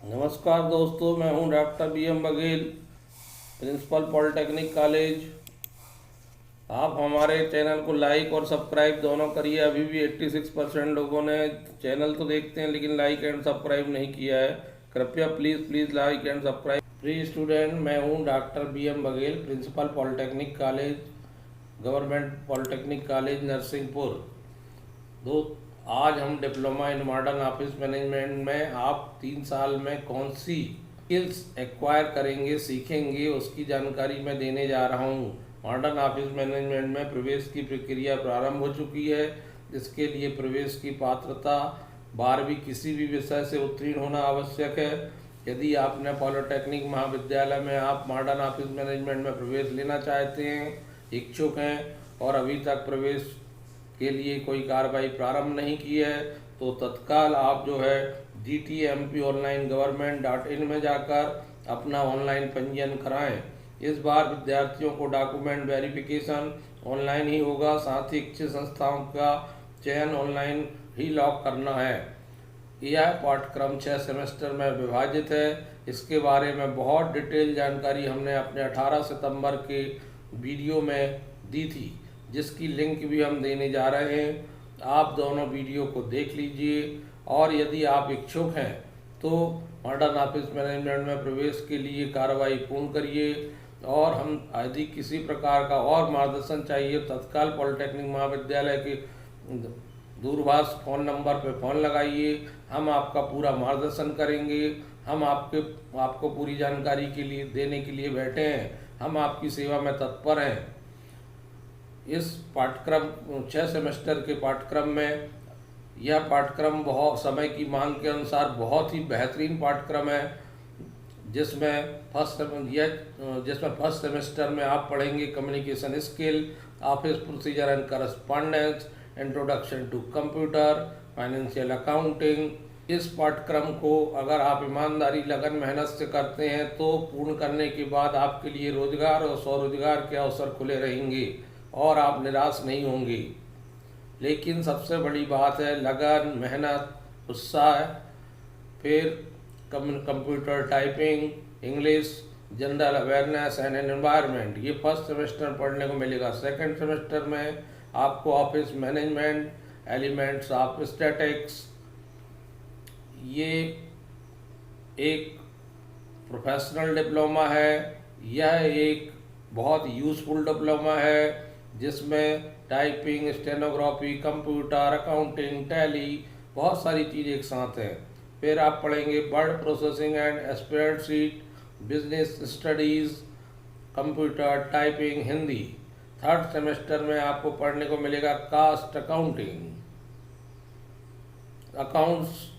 नमस्कार दोस्तों, मैं हूं doctor BM. Baghel, principal polytechnic college. आप हमारे चैनल को लाइक और सब्सक्राइब दोनों करिए। अभी भी 86% लोगों ने चैनल तो देखते हैं लेकिन लाइक एंड सब्सक्राइब नहीं किया है। कृपया प्लीज़ लाइक एंड सब्सक्राइब। प्रिय स्टूडेंट, मैं हूं doctor BM. Baghel, principal polytechnic college, government polytechnic college Narsinghpur. दो आज हम diploma in modern office management में आप 3 साल में कौन सी स्किल्स एक्वायर करेंगे, सीखेंगे, उसकी जानकारी मैं देने जा रहा हूँ। मॉडर्न ऑफिस मैनेजमेंट में प्रवेश की प्रक्रिया प्रारंभ हो चुकी है। इसके लिए प्रवेश की पात्रता 12वीं किसी भी विषय से उत्तीर्ण होना आवश्यक है। यदि आपने पॉलिटेक्निक महाविद्यालय में आप मॉडर्न ऑफिस मैनेजमेंट में प्रवेश लेना चाहते हैं, इच्छुक हैं और अभी तक प्रवेश के लिए कोई कार्रवाई प्रारंभ नहीं की है, तो तत्काल आप जो है gtmponlinegovernment.in में जाकर अपना ऑनलाइन पंजीयन कराएं। इस बार विद्यार्थियों को डॉक्यूमेंट वेरिफिकेशन ऑनलाइन ही होगा, साथ ही इच्छित संस्थाओं का चयन ऑनलाइन ही लॉक करना है। यह पाठ्यक्रम 6 सेमेस्टर में विभाजित है। इसके बारे में बहुत डिटेल जानकारी हमने अपने 18 सितंबर के वीडियो में दी थी, जिसकी लिंक भी हम देने जा रहे हैं। आप दोनों वीडियो को देख लीजिए और यदि आप इच्छुक हैं तो मॉडर्न ऑफिस मैनेजमेंट में प्रवेश के लिए कार्रवाई पूर्ण करिए। और हम यदि किसी प्रकार का और मार्गदर्शन चाहिए, तत्काल पॉलिटेक्निक महाविद्यालय के दूरभाष फ़ोन नंबर पर फ़ोन लगाइए। हम आपका पूरा मार्गदर्शन करेंगे। हम आपको पूरी जानकारी के लिए देने के लिए बैठे हैं। हम आपकी सेवा में तत्पर हैं। इस पाठ्यक्रम 6 सेमेस्टर के पाठ्यक्रम में यह पाठ्यक्रम बहुत समय की मांग के अनुसार बहुत ही बेहतरीन पाठ्यक्रम है, जिसमें फर्स्ट सेमेस्टर में आप पढ़ेंगे communication skill, office procedure and correspondence, introduction to computer, financial accounting. इस पाठ्यक्रम को अगर आप ईमानदारी, लगन, मेहनत से करते हैं तो पूर्ण करने के बाद आपके लिए रोजगार और स्वरोजगार के अवसर खुले रहेंगे और आप निराश नहीं होंगे। लेकिन सबसे बड़ी बात है लगन, मेहनत, उत्साह। फिर computer typing, English, general awareness and environment, ये फर्स्ट सेमेस्टर पढ़ने को मिलेगा। सेकंड सेमेस्टर में आपको office management, elements of statics, ये एक प्रोफेशनल डिप्लोमा है। यह एक बहुत यूज़फुल डिप्लोमा है जिसमें typing, stenography, computer, accounting, tally, बहुत सारी चीज़ एक साथ हैं। फिर आप पढ़ेंगे word processing and spreadsheet, business studies, computer, typing, Hindi. Third semester में आपको पढ़ने को मिलेगा कास्ट अकाउंटिंग। अकाउंट्स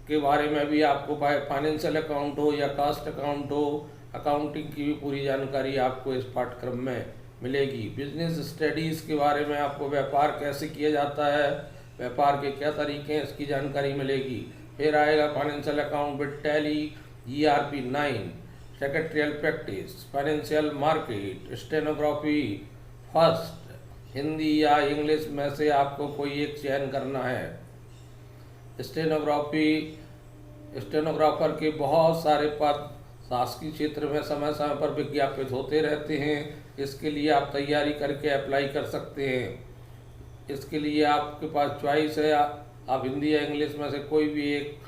के बारे में भी आपको फाइनेंशियल अकाउंट हो या कास्ट अकाउंट हो, अकाउंटिंग की भी पूरी जानकारी आपको इस पाठ्यक्रम में मिलेगी। बिजनेस स्टडीज़ के बारे में आपको व्यापार कैसे किया जाता है, व्यापार के क्या तरीके हैं, इसकी जानकारी मिलेगी। फिर आएगा financial account with tally, ERP 9, secretarial practice, financial market, stenography. First Hindi या इंग्लिश में से आपको कोई एक चयन करना है। स्टेनोग्राफर के बहुत सारे पद शासकीय क्षेत्र में समय समय पर विज्ञापित होते रहते हैं। इसके लिए आप तैयारी करके अप्लाई कर सकते हैं। इसके लिए आपके पास चॉइस है, आप हिंदी या इंग्लिश में से कोई भी एक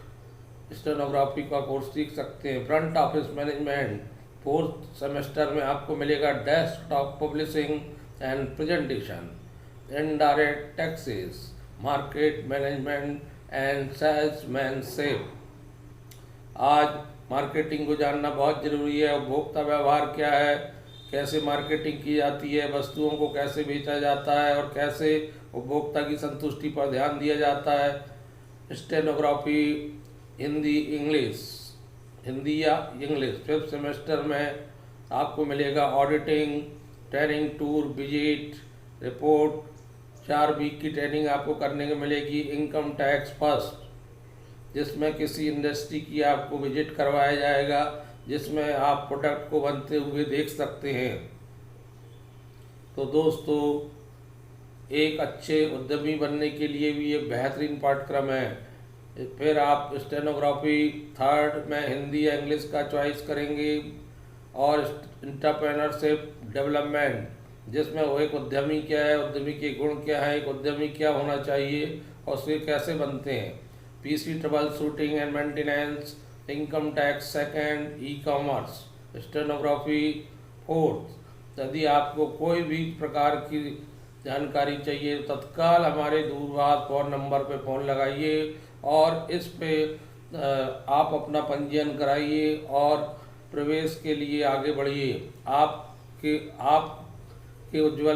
स्टेनोग्राफी का कोर्स सीख सकते हैं। Front office management fourth semester में आपको मिलेगा desktop publishing and presentation, indirect taxes, market management and salesmanship. आज मार्केटिंग को जानना बहुत ज़रूरी है। उपभोक्ता व्यवहार क्या है, कैसे मार्केटिंग की जाती है, वस्तुओं को कैसे बेचा जाता है और कैसे उपभोक्ता की संतुष्टि पर ध्यान दिया जाता है। स्टेनोग्राफी हिंदी या इंग्लिश। फिफ्थ सेमेस्टर में आपको मिलेगा auditing, training, tour, visit, report. 4 week की ट्रेनिंग आपको करने को मिलेगी। इनकम टैक्स फर्स्ट, जिसमें किसी इंडस्ट्री की आपको विजिट करवाया जाएगा, जिसमें आप प्रोडक्ट को बनते हुए देख सकते हैं। तो दोस्तों, एक अच्छे उद्यमी बनने के लिए भी ये बेहतरीन पाठ्यक्रम है। फिर आप स्टेनोग्राफी, थर्ड में हिंदी या इंग्लिश का चॉइस करेंगे। और एंटरप्रेन्योरशिप डेवलपमेंट, जिसमें वो एक उद्यमी क्या है, उद्यमी के गुण क्या है, एक उद्यमी क्या होना चाहिए और उसके कैसे बनते हैं। PC trouble shooting and maintenance, income tax second, e commerce, stenography fourth. यदि आपको कोई भी प्रकार की जानकारी चाहिए तत्काल हमारे दूरभाष फ़ोन नंबर पे फ़ोन लगाइए और इस पे आप अपना पंजीयन कराइए और प्रवेश के लिए आगे बढ़िए। आपके उज्ज्वल